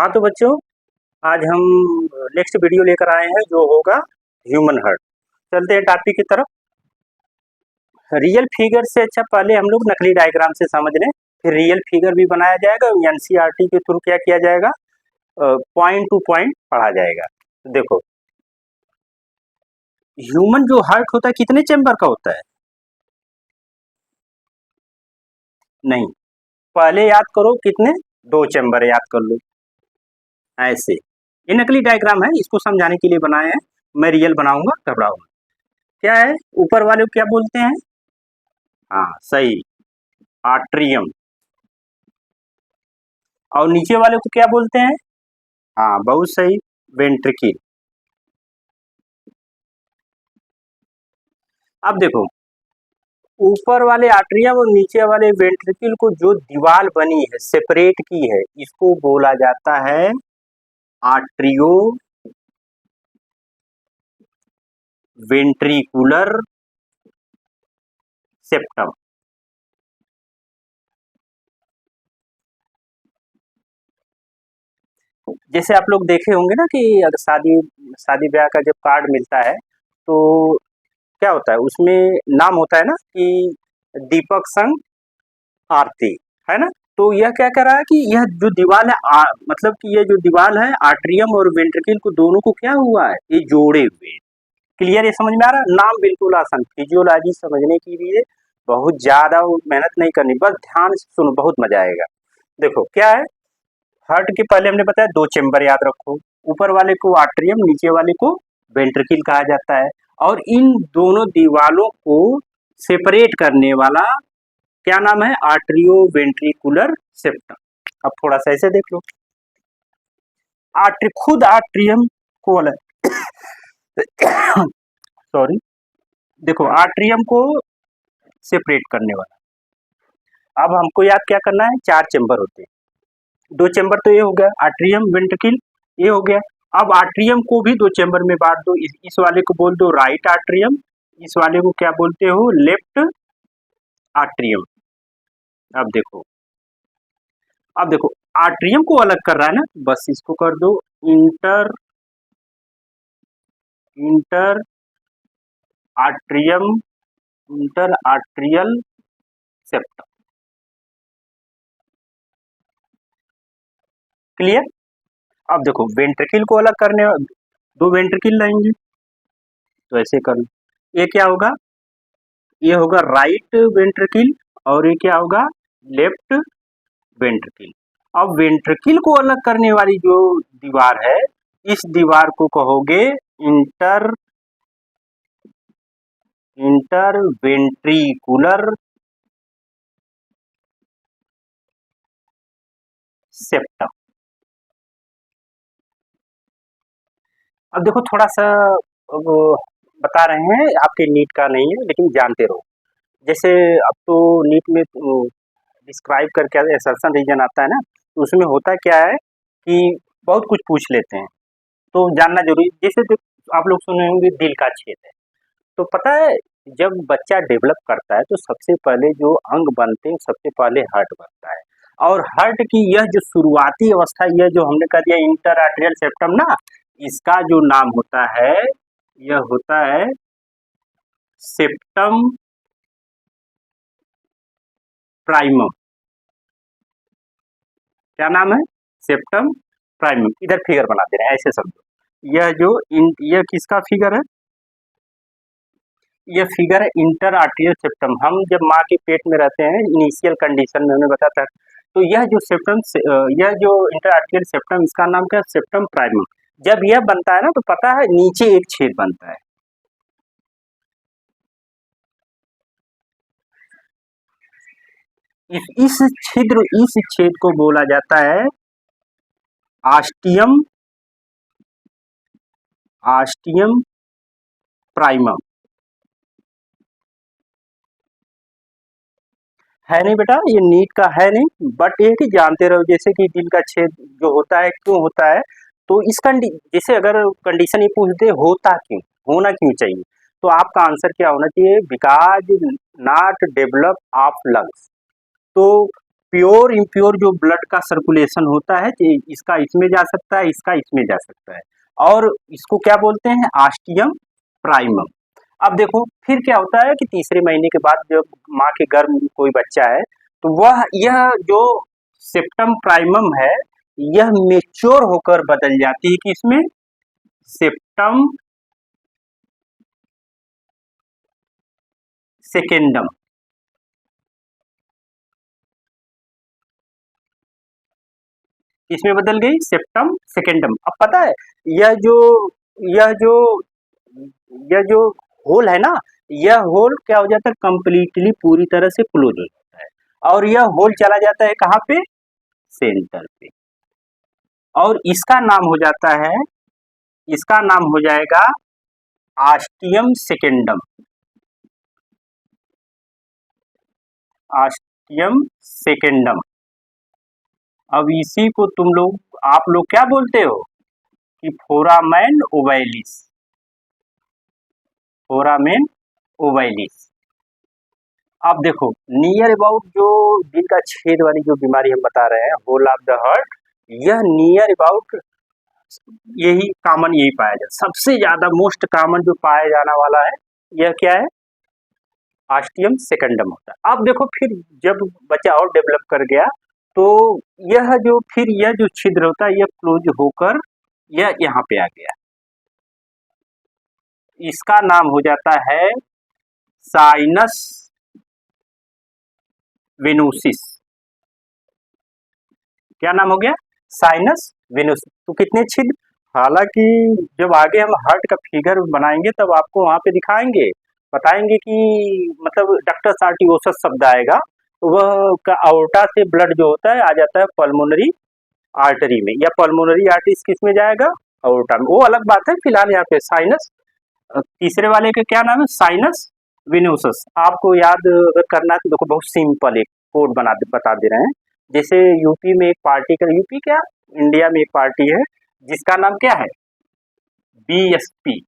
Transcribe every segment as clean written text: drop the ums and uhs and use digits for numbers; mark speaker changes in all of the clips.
Speaker 1: हाँ तो बच्चों, आज हम नेक्स्ट वीडियो लेकर आए हैं जो होगा ह्यूमन हार्ट। चलते हैं टॉपिक की तरफ। रियल फिगर से अच्छा पहले हम लोग नकली डायग्राम से समझ लें, फिर रियल फिगर भी बनाया जाएगा। एनसीईआरटी के थ्रू क्या किया जाएगा, पॉइंट टू पॉइंट पढ़ा जाएगा। देखो, ह्यूमन जो हार्ट होता है कितने चैम्बर का होता है? नहीं, पहले याद करो कितने, 2 चैम्बर याद कर लो। ऐसे ये नकली डायग्राम है, इसको समझाने के लिए बनाए हैं। मैं रियल बनाऊंगा, घबराओ मत। क्या है, ऊपर वाले को क्या बोलते हैं? हाँ सही, आर्ट्रियम। और नीचे वाले को क्या बोलते हैं? हाँ बहुत सही, वेंट्रिकल। अब देखो, ऊपर वाले आर्ट्रियम और नीचे वाले वेंट्रिकल को जो दीवार बनी है, सेपरेट की है, इसको बोला जाता है आर्ट्रियो वेंट्रिकुलर सेप्टम। जैसे आप लोग देखे होंगे ना कि अगर शादी शादी ब्याह का जब कार्ड मिलता है तो क्या होता है, उसमें नाम होता है ना कि दीपक संग आरती, है ना। तो यह क्या कर रहा है कि यह जो दीवार है मतलब कि ये जो दीवार है आर्ट्रियम और वेंट्रिकल को दोनों को क्या हुआ है, ये जोड़े हुए। क्लियर, ये समझ में आ रहा है? नाम बिल्कुल आसान, फिजियोलॉजी समझने के लिए बहुत ज्यादा मेहनत नहीं करनी, बस ध्यान से सुनो, बहुत मजा आएगा। देखो क्या है, हार्ट के पहले हमने बताया 2 चेम्बर याद रखो। ऊपर वाले को आर्ट्रियम, नीचे वाले को वेंट्रिकल कहा जाता है। और इन दोनों दीवालों को सेपरेट करने वाला क्या नाम है? Atrio ventricular septum. अब थोड़ा सा ऐसे देख लो, खुद आर्ट्रियम को अलग सॉरी, देखो आर्ट्रियम को सेपरेट करने वाला। अब हमको याद क्या करना है, 4 चेम्बर होते हैं। 2 चेम्बर तो ये हो गया आर्ट्रियम वेंट्रिकल, ये हो गया। अब आर्ट्रियम को भी 2 चेम्बर में बांट दो। इस वाले को बोल दो राइट आर्ट्रियम, इस वाले को क्या बोलते हो, लेफ्ट आर्ट्रियम। अब देखो, आर्ट्रियम को अलग कर रहा है ना, बस इसको कर दो inter atrium, inter atrial septum. Clear? अब देखो, वेंट्रिकल को अलग करने, 2 वेंट्रिकल लाएंगे तो ऐसे कर लो। ये क्या होगा, ये होगा राइट वेंट्रिकल, और ये क्या होगा, लेफ्ट वेंट्रिकल। अब वेंट्रिकल को अलग करने वाली जो दीवार है, इस दीवार को कहोगे इंटर वेंट्रिकुलर सेप्टम। अब देखो थोड़ा सा वो बता रहे हैं, आपके नीट का नहीं है लेकिन जानते रहो। जैसे अब तो नीट में डिस्क्राइब करके असर्शन रीजन आता है ना, तो उसमें होता क्या है कि बहुत कुछ पूछ लेते हैं, तो जानना जरूरी। जैसे तो आप लोग सुने होंगे दिल का छेद है, तो पता है जब बच्चा डेवलप करता है तो सबसे पहले जो अंग बनते हैं, सबसे पहले हार्ट बनता है। और हार्ट की यह जो शुरुआती अवस्था, यह जो हमने कह दिया इंटर आर्टेरियल सेप्टम ना, इसका जो नाम होता है, यह होता है सेप्टम प्राइमम। क्या नाम है? Septum primum. इधर फिगर बना दे रहे हैं, ऐसे समझो। यह किसका फिगर है? यह फिगर है इंटर आर्टेरियल सेप्टम। हम जब माँ के पेट में रहते हैं, इनिशियल कंडीशन में, उन्हें बताता है, तो यह जो सेप्टम, यह जो इंटर आर्टेरियल सेप्टम, इसका नाम क्या है? Septum primum. जब यह बनता है ना, तो पता है नीचे एक छेद बनता है। इस छेद को बोला जाता है आस्टियम प्राइमम। है नहीं बेटा, ये नीट का है नहीं, बट ये कि जानते रहो। जैसे कि दिल का छेद जो होता है, क्यों होता है, तो इस जैसे अगर कंडीशन ये पूछते होता क्यों, होना क्यों चाहिए, तो आपका आंसर क्या होना चाहिए? Because not develop of lungs. तो प्योर इम्प्योर जो ब्लड का सर्कुलेशन होता है, इसका इसमें जा सकता है, इसका इसमें जा सकता है, और इसको क्या बोलते हैं, आस्टियम प्राइमम। अब देखो फिर क्या होता है कि तीसरे महीने के बाद जब माँ के गर्भ में कोई बच्चा है, तो वह यह जो सेप्टम प्राइमम है, यह मेच्योर होकर बदल जाती है कि इसमें सेप्टम सेकेंडम। इसमें बदल गई सेप्टम सेकेंडम। अब पता है यह जो यह जो यह जो होल है ना, यह होल क्या हो जाता है, कंप्लीटली पूरी तरह से क्लोज हो जाता है, और यह होल चला जाता है कहाँ पे, सेंटर पे, और इसका नाम हो जाता है, इसका नाम हो जाएगा आस्टियम सेकेंडम। आस्टियम सेकेंडम। अब इसी को तुम लोग, आप लोग क्या बोलते हो कि फोरामेन ओवैलिस, फोरामेन ओवैलिस। अब देखो नियर अबाउट जो दिल का छेद वाली जो बीमारी हम बता रहे हैं, होल ऑफ द हार्ट, यह नियर अबाउट यही कॉमन, यही पाया जाता, सबसे ज्यादा मोस्ट कॉमन जो पाया जाने वाला है, यह क्या है, आस्टियम सेकेंडम होता है। अब देखो फिर जब बच्चा और डेवलप कर गया, तो यह जो फिर यह जो छिद्र होता है, यह क्लोज होकर यह यहाँ पे आ गया, इसका नाम हो जाता है साइनस वेनोसिस। क्या नाम हो गया, साइनस वेनोसिस। तो कितने छिद्र, हालांकि जब आगे हम हार्ट का फिगर बनाएंगे तब आपको वहां पे दिखाएंगे, बताएंगे कि मतलब डक्टस आर्टिओसस शब्द आएगा, वह का अओर्टा से ब्लड जो होता है आ जाता है पल्मोनरी आर्टरी में, या पल्मोनरी आर्टरी किस में जाएगा, अओर्टा में, वो अलग बात है। फिलहाल यहाँ पे साइनस, तीसरे वाले का क्या नाम है, साइनस विनोसस। आपको याद अगर करना है तो देखो बहुत सिंपल एक कोड बता दे रहे हैं। जैसे यूपी में एक पार्टी का, यूपी क्या, इंडिया में एक पार्टी है जिसका नाम क्या है, बीएसपी,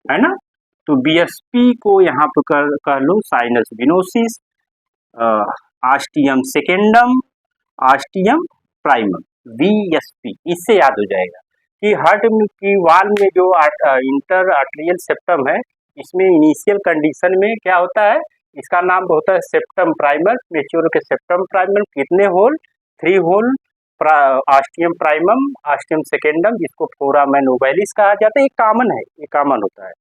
Speaker 1: है ना, तो बीएसपी को यहाँ पे कह लो sinus venosus, ostium secundum, ostium primum, BSP, इससे याद हो जाएगा कि हार्ट की वाल में जो इंटर आर्टेरियल सेप्टम है, इसमें इनिशियल कंडीशन में क्या होता है, इसका नाम होता है सेप्टम प्राइमर, मेच्योर के सेप्टम प्राइमर, कितने होल, 3 होल, आस्टियम प्राइमम, आस्टियम सेकेंडम, जिसको फोरामेन ओवैलिस कहा जाता है, ये कॉमन है, ये कॉमन होता है।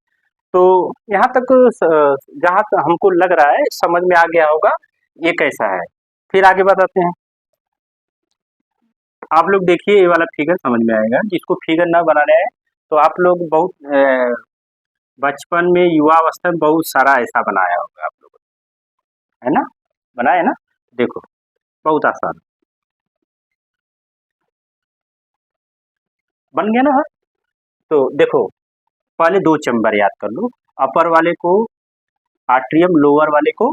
Speaker 1: तो यहाँ तक जहाँ तक हमको लग रहा है समझ में आ गया होगा ये कैसा है। फिर आगे बताते हैं, आप लोग देखिए ये वाला फिगर समझ में आएगा, जिसको फिगर ना बनाने है तो आप लोग बहुत बचपन में युवा अवस्था में बहुत सारा ऐसा बनाया होगा आप लोगों ने, है ना, बनाया ना, देखो बहुत आसान बन गया ना। तो देखो पहले 2 चैम्बर याद कर लो, अपर वाले को आट्रियम, लोअर वाले को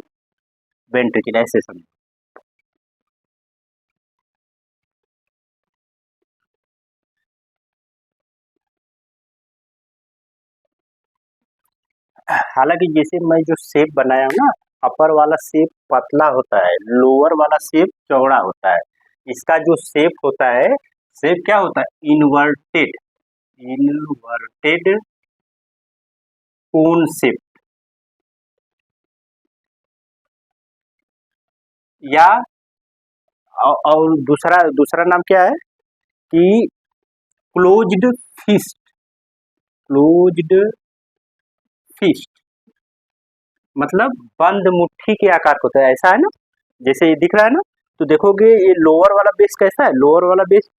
Speaker 1: वेंट्रिकल, ऐसे समझो। हालांकि जैसे मैं जो शेप बनाया हूँ ना, अपर वाला शेप पतला होता है, लोअर वाला शेप चौड़ा होता है, इसका जो शेप होता है, शेप क्या होता है, इन्वर्टेड, इन्वर्टेड कोन शेप, या और दूसरा दूसरा नाम क्या है कि क्लोज्ड फिस्ट, क्लोज्ड फिस्ट, मतलब बंद मुट्ठी के आकार का होता है, ऐसा है ना, जैसे ये दिख रहा है ना। तो देखोगे ये लोअर वाला बेस कैसा है, लोअर वाला बेस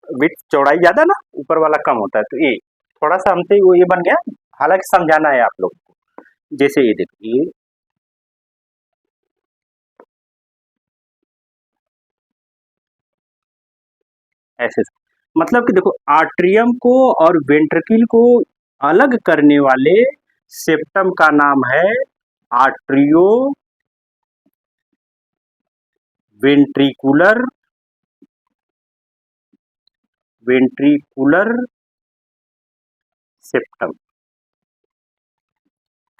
Speaker 1: विथ चौड़ाई ज्यादा ना, ऊपर वाला कम होता है, तो ये थोड़ा सा हमसे वो ये बन गया, हालांकि समझाना है आप लोग को। जैसे ये देखिए, ऐसे मतलब कि देखो आर्ट्रियम को और वेंट्रिकल को अलग करने वाले सेप्टम का नाम है atrio ventricular, ventricular septum.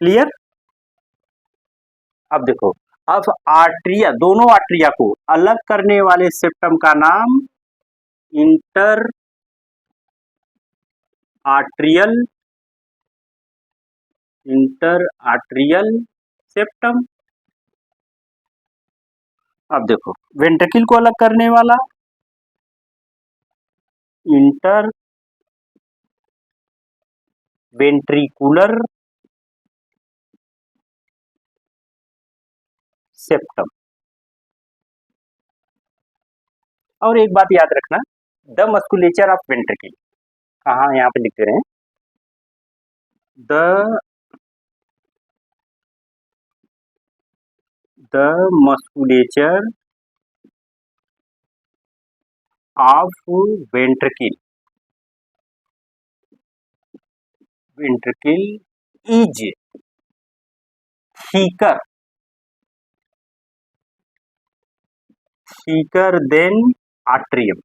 Speaker 1: Clear. अब देखो अब आर्ट्रिया, दोनों आर्ट्रिया को अलग करने वाले सेप्टम का नाम इंटर आर्ट्रियल सेप्टम। अब देखो वेंट्रिकल को अलग करने वाला इंटर वेंट्रिकुलर सेप्टम। और एक बात याद रखना, द मस्कुलेचर ऑफ वेंट्रिकल, कहाँ यहाँ पे लिखते रहे, the musculature of ventricle is thicker than atrium.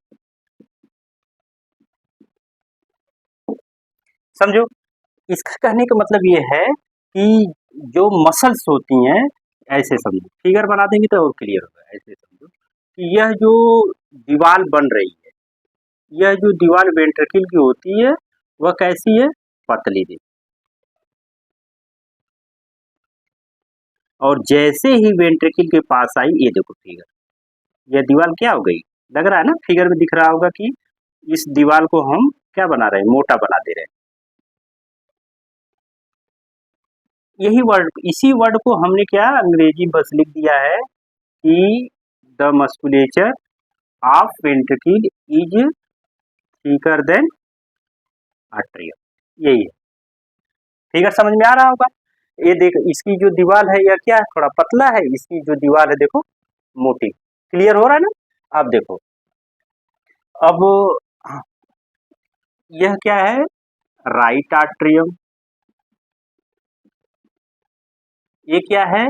Speaker 1: समझो, इसका कहने का मतलब ये है कि जो मसल्स होती हैं, ऐसे समझो, फिगर बना देंगे तो और क्लियर होगा। ऐसे समझो कि यह जो दीवार बन रही है, यह जो दीवार वेंट्रिकल की होती है वह कैसी है, पतली दी। और जैसे ही वेंट्रिकल के पास आई, ये देखो फिगर, यह दीवार क्या हो गई, लग रहा है ना, फिगर में दिख रहा होगा कि इस दीवार को हम क्या बना रहे हैं, मोटा बना दे रहे हैं। यही वर्ड, इसी वर्ड को हमने क्या अंग्रेजी बस लिख दिया है कि the musculature of ventricle is thicker than atrium. यही है, फिगर समझ में आ रहा होगा। ये देख, इसकी जो दीवार है यह क्या है, थोड़ा पतला है, इसकी जो दीवार है देखो मोटी। क्लियर हो रहा है ना। अब देखो, अब यह क्या है, राइट आर्ट्रियम, ये क्या है,